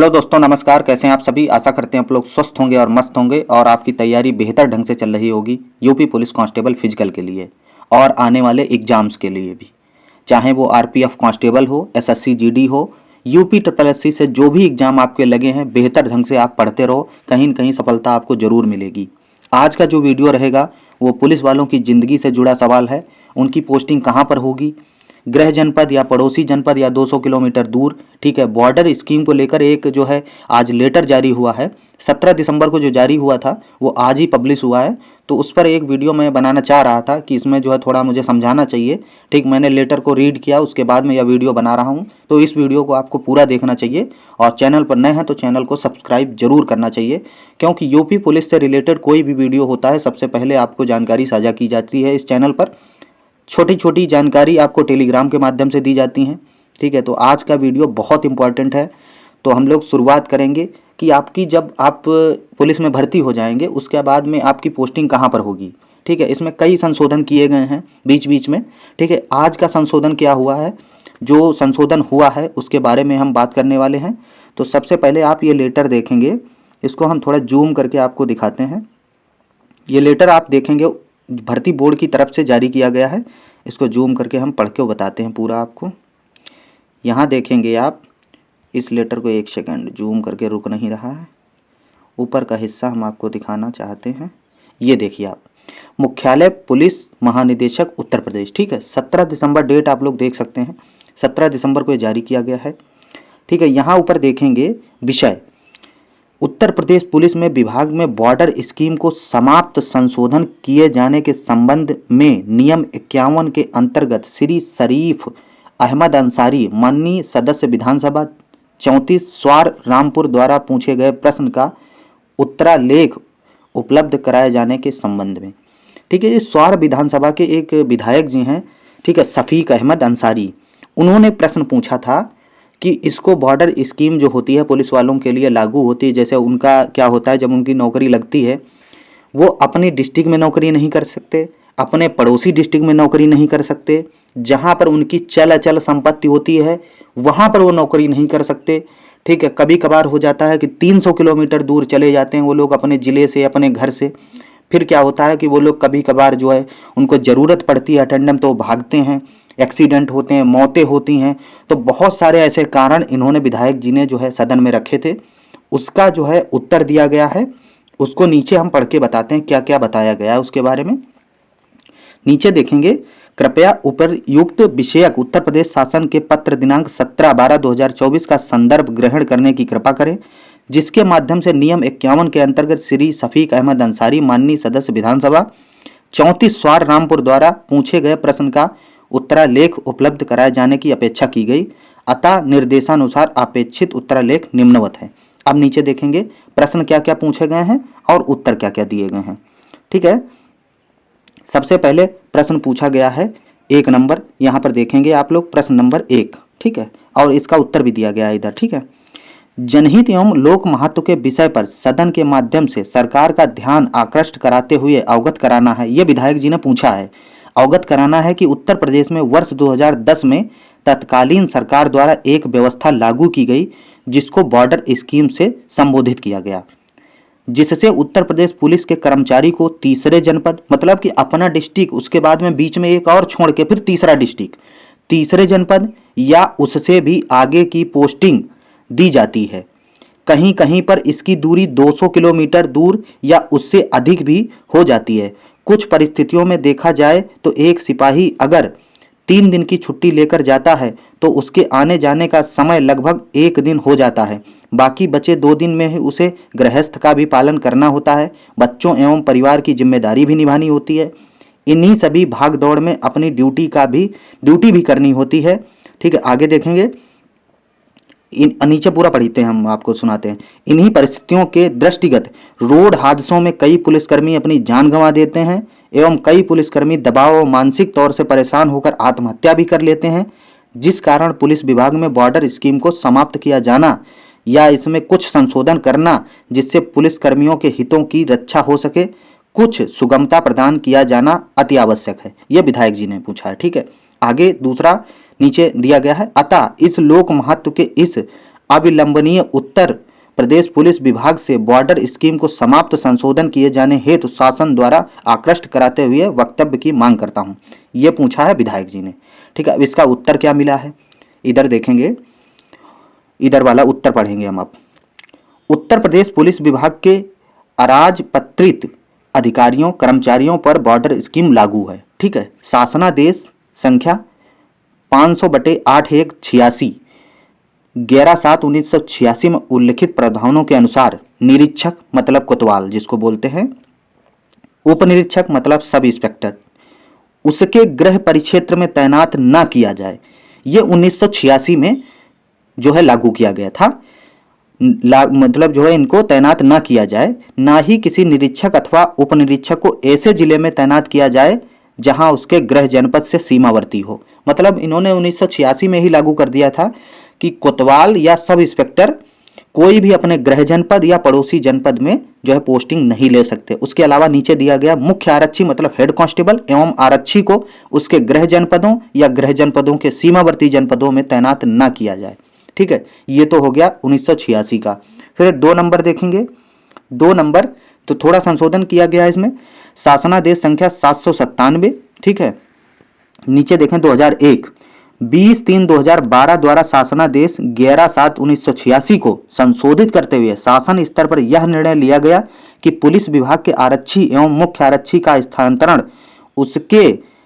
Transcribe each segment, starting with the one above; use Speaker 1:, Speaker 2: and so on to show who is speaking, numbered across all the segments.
Speaker 1: Hello दोस्तों, नमस्कार। कैसे हैं आप सभी। आशा करते हैं आप लोग स्वस्थ होंगे और मस्त होंगे और आपकी तैयारी बेहतर ढंग से चल रही होगी यूपी पुलिस कांस्टेबल फिजिकल के लिए और आने वाले एग्जाम्स के लिए भी। चाहे वो आरपीएफ कांस्टेबल हो, एसएससी जीडी हो, यूपी ट्रिपल एससी से जो भी एग्जाम आपके लगे हैं, बेहतर ढंग से आप पढ़ते रहो, कहीं न कहीं सफलता आपको जरूर मिलेगी। आज का जो वीडियो रहेगा वो पुलिस वालों की ज़िंदगी से जुड़ा सवाल है। उनकी पोस्टिंग कहाँ पर होगी, गृह जनपद या पड़ोसी जनपद या 200 किलोमीटर दूर। ठीक है, बॉर्डर स्कीम को लेकर एक जो है आज लेटर जारी हुआ है। 17 दिसंबर को जो जारी हुआ था वो आज ही पब्लिश हुआ है। तो उस पर एक वीडियो मैं बनाना चाह रहा था कि इसमें जो है थोड़ा मुझे समझाना चाहिए। ठीक, मैंने लेटर को रीड किया, उसके बाद में यह वीडियो बना रहा हूँ। तो इस वीडियो को आपको पूरा देखना चाहिए और चैनल पर नए हैं तो चैनल को सब्सक्राइब जरूर करना चाहिए, क्योंकि यूपी पुलिस से रिलेटेड कोई भी वीडियो होता है सबसे पहले आपको जानकारी साझा की जाती है इस चैनल पर। छोटी छोटी जानकारी आपको टेलीग्राम के माध्यम से दी जाती हैं। ठीक है, तो आज का वीडियो बहुत इंपॉर्टेंट है। तो हम लोग शुरुआत करेंगे कि आपकी जब आप पुलिस में भर्ती हो जाएंगे उसके बाद में आपकी पोस्टिंग कहाँ पर होगी। ठीक है, इसमें कई संशोधन किए गए हैं बीच बीच में। ठीक है, आज का संशोधन क्या हुआ है, जो संशोधन हुआ है उसके बारे में हम बात करने वाले हैं। तो सबसे पहले आप ये लेटर देखेंगे, इसको हम थोड़ा जूम करके आपको दिखाते हैं। ये लेटर आप देखेंगे भर्ती बोर्ड की तरफ से जारी किया गया है। इसको जूम करके हम पढ़ के बताते हैं पूरा आपको। यहाँ देखेंगे आप इस लेटर को, एक सेकंड, जूम करके रुक नहीं रहा है। ऊपर का हिस्सा हम आपको दिखाना चाहते हैं। ये देखिए आप, मुख्यालय पुलिस महानिदेशक उत्तर प्रदेश। ठीक है, 17 दिसंबर डेट आप लोग देख सकते हैं, 17 दिसंबर को ये जारी किया गया है। ठीक है, यहाँ ऊपर देखेंगे विषय, उत्तर प्रदेश पुलिस में विभाग में बॉर्डर स्कीम को समाप्त संशोधन किए जाने के संबंध में नियम 51 के अंतर्गत श्री शरीफ अहमद अंसारी माननीय सदस्य विधानसभा 34 स्वार रामपुर द्वारा पूछे गए प्रश्न का उत्तरालेख उपलब्ध कराए जाने के संबंध में। ठीक है, ये स्वार विधानसभा के एक विधायक जी हैं, ठीक है, शफीक अहमद अंसारी। उन्होंने प्रश्न पूछा था कि इसको बॉर्डर स्कीम जो होती है पुलिस वालों के लिए लागू होती है। जैसे उनका क्या होता है, जब उनकी नौकरी लगती है वो अपनी डिस्ट्रिक्ट में नौकरी नहीं कर सकते, अपने पड़ोसी डिस्ट्रिक्ट में नौकरी नहीं कर सकते, जहाँ पर उनकी चल अचल संपत्ति होती है वहाँ पर वो नौकरी नहीं कर सकते। ठीक है, कभी कभार हो जाता है कि 300 किलोमीटर दूर चले जाते हैं वो लोग अपने ज़िले से, अपने घर से। फिर क्या होता है कि वो लोग कभी कभार जो है उनको ज़रूरत पड़ती है अटेंडेंस, तो वो भागते हैं, एक्सीडेंट होते हैं, मौतें होती हैं। तो बहुत सारे ऐसे कारण इन्होंने विधायक जी ने जो है सदन में रखे थे। उसका जो है उत्तर दिया गया है, उसको नीचे हम पढ़ के बताते हैं क्या क्या बताया गया है उसके बारे में। नीचे देखेंगे, कृपया उपरयुक्त विषयक उत्तर प्रदेश शासन के पत्र दिनांक 17/12/2024 का संदर्भ ग्रहण करने की कृपा करें, जिसके माध्यम से नियम 51 के अंतर्गत श्री शफीक अहमद अंसारी माननीय सदस्य विधानसभा 34 स्वार रामपुर द्वारा पूछे गए प्रश्न का उत्तरालेख उपलब्ध कराए जाने की अपेक्षा की गई। अतः निर्देशानुसार अपेक्षित उत्तरालेख निम्नवत है। अब नीचे देखेंगे प्रश्न क्या क्या पूछे गए हैं और उत्तर क्या क्या दिए गए हैं। ठीक है, सबसे पहले प्रश्न पूछा गया है 1 नंबर, यहाँ पर देखेंगे आप लोग प्रश्न नंबर 1। ठीक है, और इसका उत्तर भी दिया गया है इधर। ठीक है, जनहित एवं लोक महत्व के विषय पर सदन के माध्यम से सरकार का ध्यान आकृष्ट कराते हुए अवगत कराना है। ये विधायक जी ने पूछा है, अवगत कराना है कि उत्तर प्रदेश में वर्ष 2010 में तत्कालीन सरकार द्वारा एक व्यवस्था लागू की गई जिसको बॉर्डर स्कीम से संबोधित किया गया, जिससे उत्तर प्रदेश पुलिस के कर्मचारी को तीसरे जनपद, मतलब कि अपना डिस्ट्रिक्ट, उसके बाद में बीच में एक और छोड़ के फिर तीसरा डिस्ट्रिक्ट, तीसरे जनपद या उससे भी आगे की पोस्टिंग दी जाती है। कहीं कहीं पर इसकी दूरी 200 किलोमीटर दूर या उससे अधिक भी हो जाती है। कुछ परिस्थितियों में देखा जाए तो एक सिपाही अगर 3 दिन की छुट्टी लेकर जाता है तो उसके आने जाने का समय लगभग 1 दिन हो जाता है। बाकी बचे 2 दिन में ही उसे गृहस्थ का भी पालन करना होता है, बच्चों एवं परिवार की जिम्मेदारी भी निभानी होती है। इन्हीं सभी भाग दौड़ में अपनी ड्यूटी भी करनी होती है। ठीक है, आगे देखेंगे, नीचे पूरा पढ़ते हैं, हम आपको सुनाते हैं। इन्हीं परिस्थितियों के दृष्टिगत रोड हादसों में कई पुलिसकर्मी अपनी जान गंवा देते हैं एवं कई पुलिसकर्मी दबाव और मानसिक तौर से परेशान होकर आत्महत्या भी कर लेते हैं, जिस कारण पुलिस विभाग में बॉर्डर स्कीम को समाप्त किया जाना या इसमें कुछ संशोधन करना जिससे पुलिसकर्मियों के हितों की रक्षा हो सके, कुछ सुगमता प्रदान किया जाना अति आवश्यक है। यह विधायक जी ने पूछा है। ठीक है, आगे दूसरा नीचे दिया गया है, अतः इस लोक महत्व के इस अविलंबनीय उत्तर प्रदेश पुलिस विभाग से बॉर्डर स्कीम को समाप्त संशोधन किए जाने हेतु शासन द्वारा आकृष्ट कराते हुए वक्तव्य की मांग करता हूं। ये पूछा है विधायक जी ने। ठीक है, अब इसका उत्तर क्या मिला है इधर देखेंगे, इधर वाला उत्तर पढ़ेंगे हम। अब उत्तर प्रदेश पुलिस विभाग के अराजपत्रित अधिकारियों कर्मचारियों पर बॉर्डर स्कीम लागू है। ठीक है, शासनादेश संख्या 500/8186 11/7/1986 में उल्लिखित प्रावधानों के अनुसार निरीक्षक मतलब कोतवाल जिसको बोलते हैं, उप निरीक्षक मतलब सब इंस्पेक्टर, उसके गृह परिक्षेत्र में तैनात न किया जाए। ये 1986 में जो है लागू किया गया था। मतलब जो है इनको तैनात ना किया जाए, ना ही किसी निरीक्षक अथवा उप निरीक्षक को ऐसे जिले में तैनात किया जाए जहां उसके गृह जनपद से सीमावर्ती हो। मतलब इन्होंने 1986 में ही लागू कर दिया था कि कोतवाल या सब इंस्पेक्टर कोई भी अपने गृह जनपद या पड़ोसी जनपद में जो है पोस्टिंग नहीं ले सकते। उसके अलावा नीचे दिया गया मुख्य आरक्षी मतलब हेड कांस्टेबल एवं आरक्षी को उसके गृह जनपदों या गृह जनपदों के सीमावर्ती जनपदों में तैनात ना किया जाए। ठीक है, ये तो हो गया 1986 का। फिर 2 नंबर देखेंगे। 2 नंबर तो थोड़ा संशोधन किया गया है इसमें, शासनादेश संख्या 797। ठीक है, नीचे देखें 2001 20/3/2012 द्वारा शासनादेश 11/7/1986 को संशोधित करते हुए शासन स्तर पर यह निर्णय लिया गया कि पुलिस विभाग के आरक्षी एवं मुख्य आरक्षी का स्थानांतरण उसके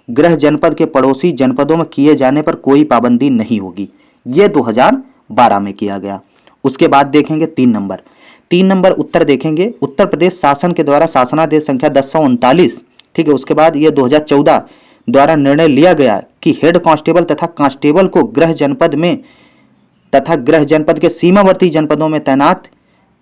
Speaker 1: गृह जनपद के पड़ोसी जनपदों में किए जाने पर कोई पाबंदी नहीं होगी। ये 2012 में किया गया। उसके बाद देखेंगे 3 नंबर उत्तर देखेंगे। उत्तर प्रदेश शासन के द्वारा शासनादेश संख्या 1039। ठीक है, उसके बाद ये 2014 द्वारा निर्णय लिया गया कि हेड कांस्टेबल तथा कांस्टेबल को गृह जनपद में तथा गृह जनपद के सीमावर्ती जनपदों में तैनात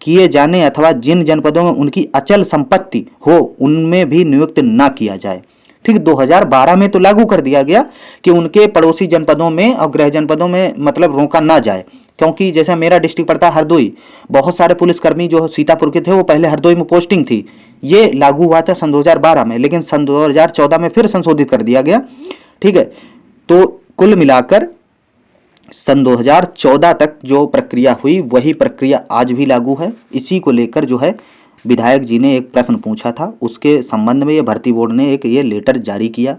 Speaker 1: किए जाने अथवा जिन जनपदों में उनकी अचल संपत्ति हो उनमें भी नियुक्त न किया जाए। ठीक, 2012 में तो लागू कर दिया गया कि उनके पड़ोसी जनपदों में और गृह जनपदों में मतलब रोका ना जाए, क्योंकि जैसा मेरा डिस्ट्रिक्ट पड़ता है हरदोई, बहुत सारे पुलिसकर्मी जो सीतापुर के थे वो पहले हरदोई में पोस्टिंग थी। ये लागू हुआ था सन 2012 में, लेकिन सन 2014 में फिर संशोधित कर दिया गया। ठीक है, तो कुल मिलाकर सन 2014 तक जो प्रक्रिया हुई वही प्रक्रिया आज भी लागू है। इसी को लेकर जो है विधायक जी ने एक प्रश्न पूछा था, उसके संबंध में ये भर्ती बोर्ड ने एक ये लेटर जारी किया।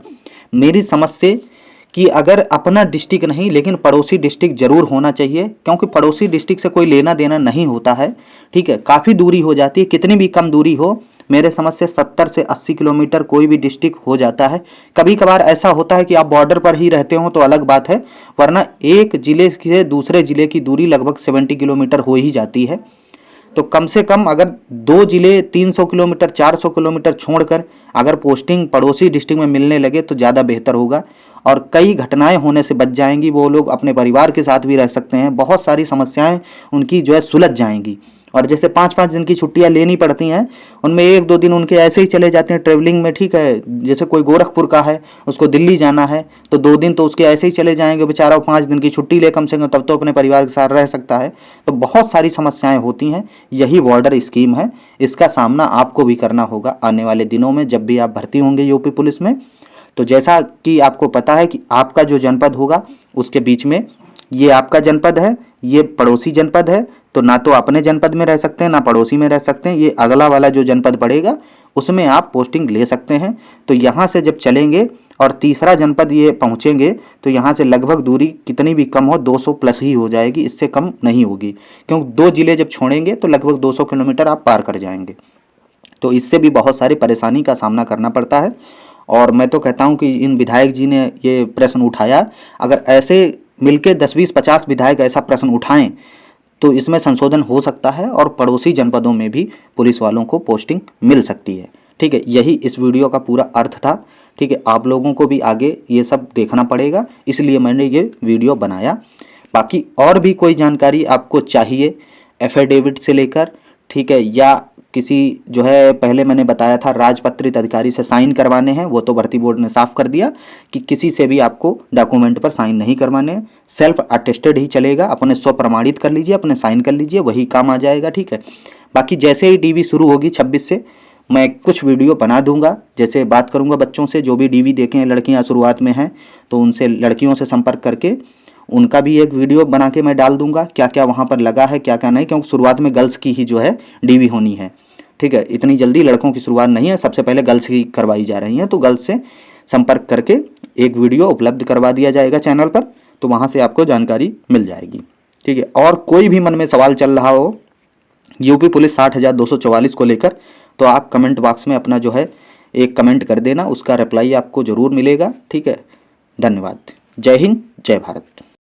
Speaker 1: मेरी समझ से कि अगर अपना डिस्ट्रिक्ट नहीं लेकिन पड़ोसी डिस्ट्रिक्ट जरूर होना चाहिए, क्योंकि पड़ोसी डिस्ट्रिक्ट से कोई लेना देना नहीं होता है। ठीक है, काफ़ी दूरी हो जाती है, कितनी भी कम दूरी हो, मेरे समझ से 70 से 80 किलोमीटर कोई भी डिस्ट्रिक्ट हो जाता है। कभी कभार ऐसा होता है कि आप बॉर्डर पर ही रहते हो तो अलग बात है, वरना एक जिले से दूसरे जिले की दूरी लगभग 70 किलोमीटर हो ही जाती है। तो कम से कम अगर 2 जिले 300 किलोमीटर 400 किलोमीटर छोड़कर अगर पोस्टिंग पड़ोसी डिस्ट्रिक्ट में मिलने लगे तो ज़्यादा बेहतर होगा और कई घटनाएं होने से बच जाएंगी। वो लोग अपने परिवार के साथ भी रह सकते हैं, बहुत सारी समस्याएं उनकी जो है सुलझ जाएंगी। और जैसे 5-5 दिन की छुट्टियां लेनी पड़ती हैं, उनमें 1-2 दिन उनके ऐसे ही चले जाते हैं ट्रेवलिंग में। ठीक है, जैसे कोई गोरखपुर का है उसको दिल्ली जाना है तो 2 दिन तो उसके ऐसे ही चले जाएंगे बेचारा, 5 दिन की छुट्टी ले कम से कम, तब तो अपने परिवार के साथ रह सकता है। तो बहुत सारी समस्याएं होती हैं, यही बॉर्डर स्कीम है। इसका सामना आपको भी करना होगा आने वाले दिनों में जब भी आप भर्ती होंगे यूपी पुलिस में। तो जैसा कि आपको पता है कि आपका जो जनपद होगा उसके बीच में ये आपका जनपद है, ये पड़ोसी जनपद है, तो ना तो अपने जनपद में रह सकते हैं ना पड़ोसी में रह सकते हैं। ये अगला वाला जो जनपद पड़ेगा उसमें आप पोस्टिंग ले सकते हैं। तो यहाँ से जब चलेंगे और तीसरा जनपद ये पहुँचेंगे तो यहाँ से लगभग दूरी कितनी भी कम हो 200 प्लस ही हो जाएगी, इससे कम नहीं होगी, क्योंकि 2 जिले जब छोड़ेंगे तो लगभग 200 किलोमीटर आप पार कर जाएंगे। तो इससे भी बहुत सारी परेशानी का सामना करना पड़ता है। और मैं तो कहता हूं कि इन विधायक जी ने ये प्रश्न उठाया, अगर ऐसे मिलके 10, 20, 50 विधायक ऐसा प्रश्न उठाएं तो इसमें संशोधन हो सकता है और पड़ोसी जनपदों में भी पुलिस वालों को पोस्टिंग मिल सकती है। ठीक है, यही इस वीडियो का पूरा अर्थ था। ठीक है, आप लोगों को भी आगे ये सब देखना पड़ेगा, इसलिए मैंने ये वीडियो बनाया। बाकी और भी कोई जानकारी आपको चाहिए एफिडेविट से लेकर, ठीक है, या किसी जो है पहले मैंने बताया था राजपत्रित अधिकारी से साइन करवाने हैं, वो तो भर्ती बोर्ड ने साफ कर दिया कि किसी से भी आपको डॉक्यूमेंट पर साइन नहीं करवाने हैं, सेल्फ अटेस्टेड ही चलेगा। अपने स्व प्रमाणित कर लीजिए, अपने साइन कर लीजिए, वही काम आ जाएगा। ठीक है, बाकी जैसे ही डीवी शुरू होगी 26 से मैं कुछ वीडियो बना दूंगा, जैसे बात करूंगा बच्चों से जो भी डीवी देखें, लड़कियां शुरुआत में हैं तो उनसे लड़कियों से संपर्क करके उनका भी एक वीडियो बना के मैं डाल दूंगा, क्या क्या वहाँ पर लगा है क्या क्या नहीं, क्योंकि शुरुआत में गर्ल्स की ही जो है डीवी होनी है। ठीक है, इतनी जल्दी लड़कों की शुरुआत नहीं है, सबसे पहले गर्ल्स की करवाई जा रही हैं, तो गर्ल्स से संपर्क करके एक वीडियो उपलब्ध करवा दिया जाएगा चैनल पर, तो वहाँ से आपको जानकारी मिल जाएगी। ठीक है, और कोई भी मन में सवाल चल रहा हो यूपी पुलिस 60,244 को लेकर, तो आप कमेंट बॉक्स में अपना जो है एक कमेंट कर देना, उसका रिप्लाई आपको ज़रूर मिलेगा। ठीक है, धन्यवाद। जय हिंद, जय भारत।